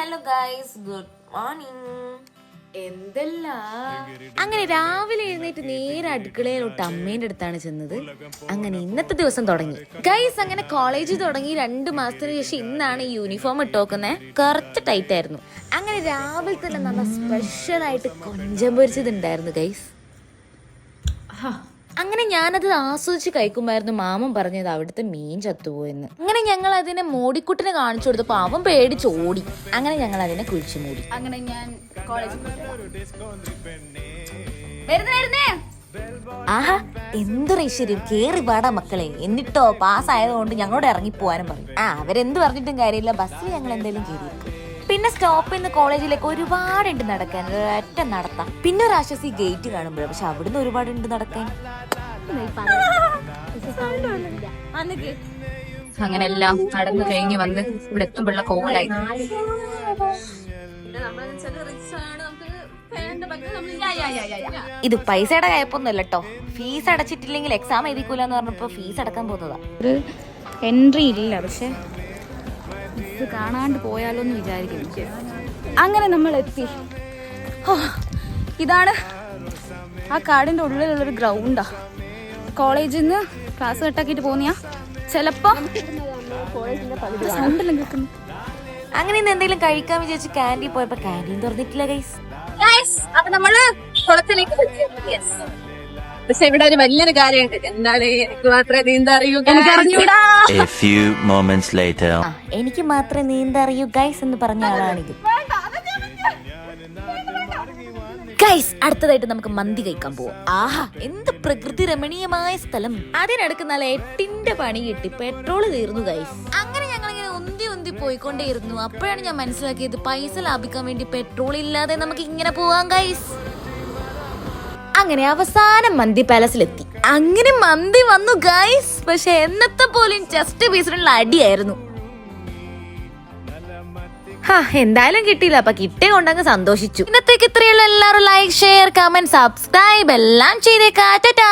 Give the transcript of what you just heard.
Hello guys, good morning. അങ്ങനെ രാവിലെ എഴുന്നേറ്റ് നേരെ അടുക്കളയിലോട്ട് അമ്മേന്റെ അടുത്താണ് ചെന്നത്. അങ്ങനെ ഇന്നത്തെ ദിവസം തുടങ്ങി ഗൈസ്. അങ്ങനെ കോളേജ് തുടങ്ങി 2 മാസത്തിന് ശേഷം ഇന്നാണ് ഈ യൂണിഫോം ഇട്ടോക്കുന്നത്. കുറച്ച് ടൈറ്റ് ആയിരുന്നു. അങ്ങനെ രാവിലെ തന്നെ നല്ല സ്പെഷ്യലായിട്ട് കൊഞ്ചം പൊരിച്ചതുണ്ടായിരുന്നു ഗൈസ്. അങ്ങനെ ഞാനത് ആസ്വദിച്ച് കഴിക്കുമായിരുന്നു. മാമൻ പറഞ്ഞത് അവിടുത്തെ മീൻ ചത്തുപോയെന്ന്. അങ്ങനെ ഞങ്ങൾ അതിനെ മോടിക്കുട്ടിനെ കാണിച്ചു കൊടുത്തപ്പോ അവൻ പേടിച്ചോടി. അങ്ങനെ ഞങ്ങൾ അതിനെ കുഴിച്ചു മൂടി. അങ്ങനെ ഞാൻ കോളേജിൽ ആഹാ, എന്തൊരു ഐശ്വര്യം. കേറി പാടാ മക്കളെ. എന്നിട്ടോ പാസ്സായതുകൊണ്ട് ഞങ്ങളോട് ഇറങ്ങിപ്പോവാനും പറയും. അവരെന്ത് പറഞ്ഞിട്ടും കാര്യമില്ല. ബസ്സിൽ ഞങ്ങൾ എന്തെങ്കിലും കയറിയിരിക്കും. പിന്നെ സ്റ്റോപ്പിൽ നിന്ന് കോളേജിലേക്ക് ഒരുപാടുണ്ട് നടക്കാൻ. ഒരൊറ്റ നടത്താം. പിന്നെ ഒരു ആശ്വാസം ഈ ഗേറ്റ് കാണുമ്പോഴാണ്. പക്ഷെ അവിടുന്ന് ഒരുപാടുണ്ട് നടക്കാൻ. അങ്ങനെ എല്ലാം നടന്നു കഴിഞ്ഞ് വന്ന് ഇവിടെ എത്തുമ്പോഴുള്ള കോളായി. ഇത് പൈസയുടെ കയപ്പൊന്നുമല്ല കേട്ടോ. ഫീസ് അടച്ചിട്ടില്ലെങ്കിൽ എക്സാം എഴുതിക്കൂലെന്ന് പറഞ്ഞപ്പോ ഫീസ് അടക്കാൻ പോകുന്നതാ. ഒരു എൻട്രി ഇല്ല, പക്ഷെ ഇത് കാണാണ്ട് പോയാലോ എന്ന് വിചാരിക്കുന്നു. അങ്ങനെ നമ്മൾ എത്തി. ഇതാണ് ആ കാടിന്റെ ഉള്ളിലുള്ളൊരു ഗ്രൗണ്ടാ. കോളേജിൽ നിന്ന് ക്ലാസ് കട്ടാക്കിയിട്ട് പോന്നിയാ ചിലപ്പോ സൗണ്ടെല്ലാം കേൾക്കുന്നു. അങ്ങനെ ഇന്ന് എന്തെങ്കിലും കഴിക്കാൻ വിചാരിച്ച് ക്യാൻറ്റീൻ പോയപ്പോ ക്യാൻറ്റീൻ തുറന്നിട്ടില്ല ഗൈസ്. അപ്പൊ നമ്മള് കുളത്തിലേക്ക് പക്ഷെ ഇവിടെ ഒരു വലിയൊരു കാര്യമുണ്ട്. എന്താണ് എനിക്ക് മാത്രമേ നീന്തറിയൂ, എനിക്ക് അറിഞ്ഞൂടാ. എനിക്ക് മാത്രമേ നീന്തറിയൂ ഗൈസ് എന്ന് പറഞ്ഞ ആളാണിത്. ഗൈസ്, അടുത്തതായിട്ട് നമുക്ക് മന്തി കഴിക്കാൻ പോവാം. ആഹാ, എന്ത് പ്രകൃതി രമണീയമായ സ്ഥലം. അതിനടുക്ക് നല്ല 8ന്റെ പണി കിട്ടി. പെട്രോൾ തീർന്നു ഗൈസ്. അങ്ങനെ ഞങ്ങളിങ്ങനെ ഉന്തി പോയിക്കൊണ്ടേയിരുന്നു. അപ്പോഴാണ് ഞാൻ മനസ്സിലാക്കിയത് പൈസ ലാഭിക്കാൻ വേണ്ടി പെട്രോൾ ഇല്ലാതെ നമുക്ക് ഇങ്ങനെ പോവാം ഗൈസ്. അങ്ങനെ അവസാനം മന്തി പാലസിലെത്തി. അങ്ങനെ മന്തി വന്നു ഗൈസ്. പക്ഷെ എന്നത്തെ പോലും ചെസ്റ്റ് പീസിനുള്ള അടിയായിരുന്നു. എന്തായാലും കിട്ടിയില്ല. അപ്പൊ കിട്ടിയ കൊണ്ടങ്ങ് സന്തോഷിച്ചു. ഇന്നത്തേക്ക് ഇത്രയുള്ള. എല്ലാവരും ലൈക്ക്, ഷെയർ, കമന്റ്, സബ്സ്ക്രൈബ് എല്ലാം ചെയ്തേക്കാ. ടാറ്റാ.